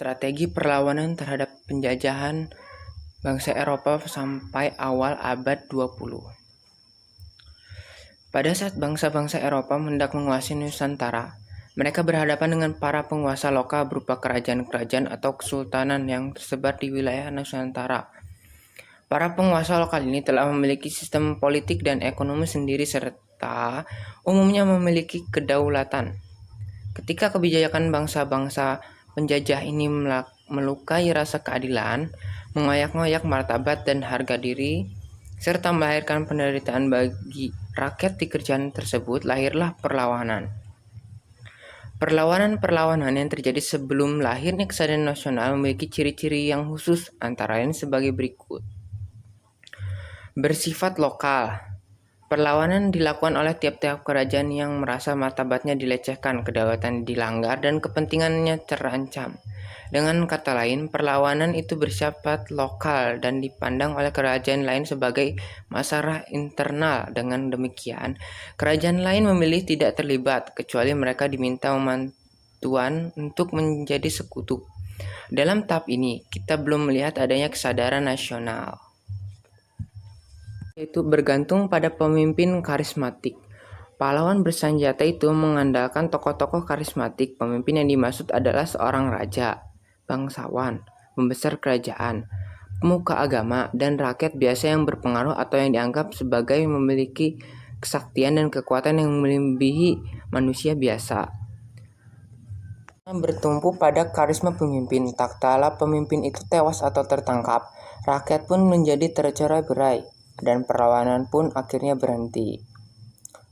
Strategi perlawanan terhadap penjajahan bangsa Eropa sampai awal abad 20. Pada saat bangsa-bangsa Eropa hendak menguasai Nusantara, mereka berhadapan dengan para penguasa lokal berupa kerajaan-kerajaan atau kesultanan yang tersebar di wilayah Nusantara. Para penguasa lokal ini telah memiliki sistem politik dan ekonomi sendiri serta umumnya memiliki kedaulatan. Ketika kebijakan bangsa-bangsa penjajah ini melukai rasa keadilan, mengoyak-ngoyak martabat dan harga diri, serta melahirkan penderitaan bagi rakyat di kerajaan tersebut, lahirlah perlawanan. Perlawanan-perlawanan yang terjadi sebelum lahirnya kesadaran nasional memiliki ciri-ciri yang khusus, antara lain sebagai berikut. Bersifat lokal. Perlawanan dilakukan oleh tiap-tiap kerajaan yang merasa martabatnya dilecehkan, kedaulatan dilanggar, dan kepentingannya terancam. Dengan kata lain, perlawanan itu bersifat lokal dan dipandang oleh kerajaan lain sebagai masalah internal. Dengan demikian, kerajaan lain memilih tidak terlibat, kecuali mereka diminta bantuan untuk menjadi sekutu. Dalam tahap ini, kita belum melihat adanya kesadaran nasional, yaitu bergantung pada pemimpin karismatik. Pahlawan bersenjata itu mengandalkan tokoh-tokoh karismatik. Pemimpin yang dimaksud adalah seorang raja, bangsawan, pembesar kerajaan, pemuka agama, dan rakyat biasa yang berpengaruh atau yang dianggap sebagai memiliki kesaktian dan kekuatan yang melebihi manusia biasa. Bertumpu pada karisma pemimpin. Tak kala pemimpin itu tewas atau tertangkap, rakyat pun menjadi tercerai-berai, dan perlawanan pun akhirnya berhenti.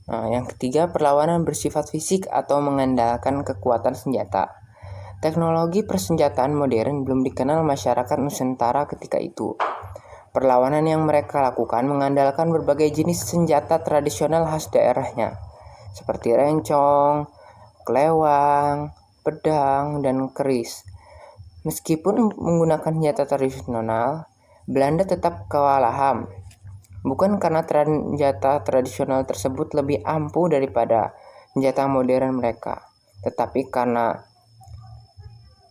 Yang ketiga, perlawanan bersifat fisik atau mengandalkan kekuatan senjata. Teknologi persenjataan modern belum dikenal masyarakat Nusantara ketika itu. Perlawanan yang mereka lakukan mengandalkan berbagai jenis senjata tradisional khas daerahnya, seperti rencong, kelewang, pedang, dan keris. Meskipun menggunakan senjata tradisional, Belanda tetap kewalahan. Bukan karena senjata tradisional tersebut lebih ampuh daripada senjata modern mereka, tetapi karena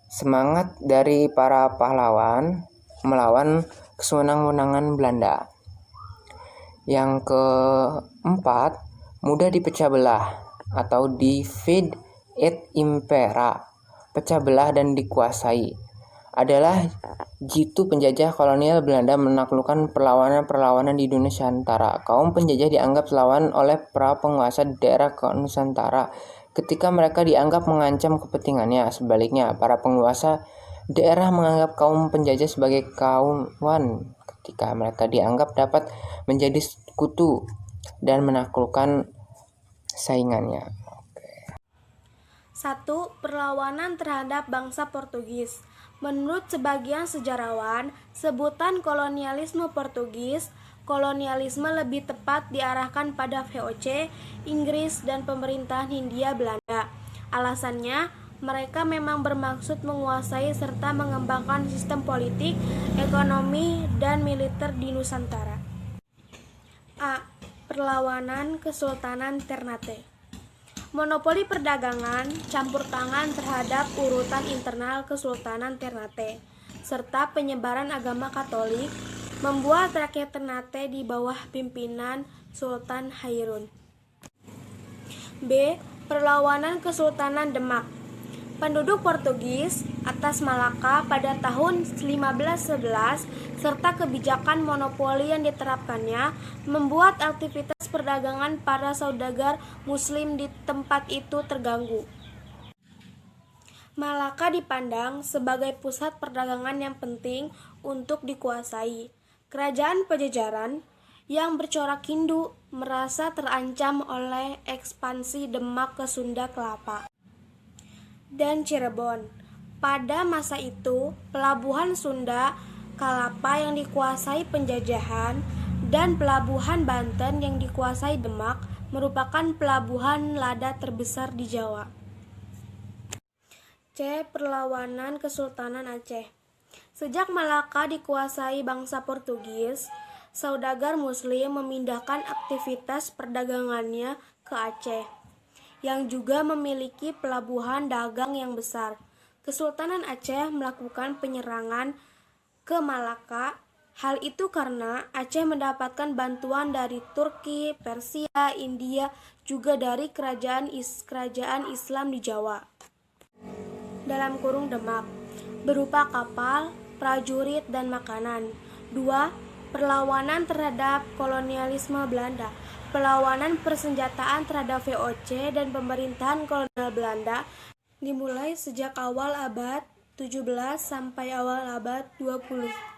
semangat dari para pahlawan melawan kesewenang-wenangan Belanda. Yang keempat, mudah dipecah belah atau divide et impera, pecah belah dan dikuasai, adalah jitu penjajah kolonial Belanda menaklukkan perlawanan-perlawanan di Nusantara. Kaum penjajah dianggap lawan oleh para penguasa di daerah Nusantara ketika mereka dianggap mengancam kepentingannya. Sebaliknya, para penguasa daerah menganggap kaum penjajah sebagai kawan ketika mereka dianggap dapat menjadi sekutu dan menaklukkan saingannya. 1. Perlawanan terhadap bangsa Portugis. Menurut sebagian sejarawan, sebutan kolonialisme Portugis, kolonialisme lebih tepat diarahkan pada VOC, Inggris, dan pemerintahan Hindia Belanda. Alasannya, mereka memang bermaksud menguasai serta mengembangkan sistem politik, ekonomi, dan militer di Nusantara. A. Perlawanan Kesultanan Ternate. Monopoli perdagangan, campur tangan terhadap urutan internal Kesultanan Ternate, serta penyebaran agama Katolik membuat rakyat Ternate di bawah pimpinan Sultan Hairun. B. Perlawanan Kesultanan Demak. Penduduk Portugis atas Malaka pada tahun 1511 serta kebijakan monopoli yang diterapkannya membuat aktivitas perdagangan para saudagar muslim di tempat itu terganggu. Malaka dipandang sebagai pusat perdagangan yang penting untuk dikuasai. Kerajaan Pajajaran yang bercorak Hindu merasa terancam oleh ekspansi Demak ke Sunda Kelapa dan Cirebon. Pada masa itu, pelabuhan Sunda Kelapa yang dikuasai penjajahan dan pelabuhan Banten yang dikuasai Demak merupakan pelabuhan lada terbesar di Jawa. C. Perlawanan Kesultanan Aceh. Sejak Malaka dikuasai bangsa Portugis, saudagar muslim memindahkan aktivitas perdagangannya ke Aceh, yang juga memiliki pelabuhan dagang yang besar. Kesultanan Aceh melakukan penyerangan ke Malaka. Hal itu karena Aceh mendapatkan bantuan dari Turki, Persia, India, juga dari kerajaan Islam di Jawa. Dalam kurung Demak, berupa kapal, prajurit, dan makanan. 2. Perlawanan terhadap kolonialisme Belanda. Perlawanan persenjataan terhadap VOC dan pemerintahan kolonial Belanda dimulai sejak awal abad 17 sampai awal abad 20.